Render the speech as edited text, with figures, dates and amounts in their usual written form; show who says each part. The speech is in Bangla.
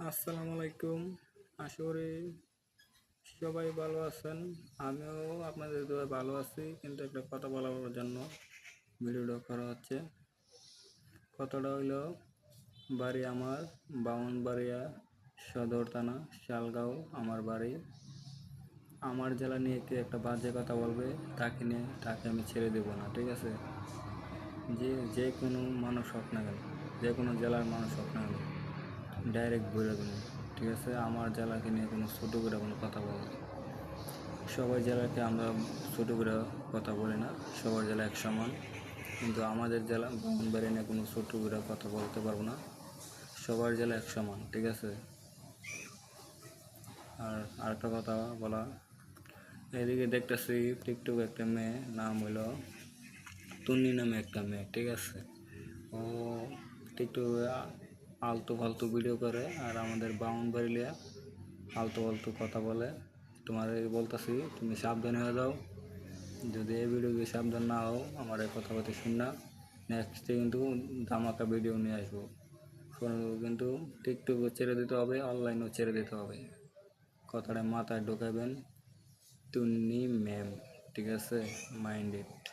Speaker 1: আসসালামু আলাইকুম। আশা করি সবাই ভালো আছেন। আমিও আপনাদের দোয়ায় ভালো আছি, কিন্তু একটা কথা বলার জন্য ভিডিওটা করা হচ্ছে। কথাটা হইল, বাড়ি আমার ব্রাহ্মণবাড়িয়া সদর থানা শালগাঁও আমার বাড়ি। আমার জেলা নিয়ে কেউ একটা বাজে কথা বলবে, তাকে আমি ছেড়ে দেবো না, ঠিক আছে? যে কোনো মানুষ হোক না কেন, যে কোনো জেলার মানুষ হোক না কেন, ডাইরেক্ট বলে দেবো, ঠিক আছে? আমার জেলাকে নিয়ে কোনো ছোটো করে কোনো কথা বলবো না। সবাই জেলাকে আমরা ছোটো করে কথা বলি না, সবার জেলা এক সমান। কিন্তু আমাদের জেলা ব্রাহ্মণবাড়িয়া নিয়ে কোনো ছোটো করে কথা বলতে পারবো না, সবার জেলা এক সমান, ঠিক আছে? আর আরেকটা কথা বলা, এদিকে দেখতেছি টিকটক একটা মেয়ে, নাম হইল তুন্নি নামে একটা মেয়ে, ঠিক আছে? ও টিকটকে আলতু ফালতু ভিডিও করে আর আমাদের ব্রাহ্মণবাড়িয়া আলতু ফালতু কথা বলে। তোমার বলতেছি, তুমি সাবধান হয়ে যাও। যদি এই ভিডিও সাবধান না হও, আমার এই কথাবার্তা শুন না, নেক্সটে কিন্তু ধামাকা ভিডিও নিয়ে আসবো। কিন্তু টিকটকও ছেড়ে দিতে হবে, অনলাইনেও ছেড়ে দিতে হবে। কথাটা মাথায় ঢোকাবেন, তুন্নি ম্যাম, ঠিক আছে? Mind it.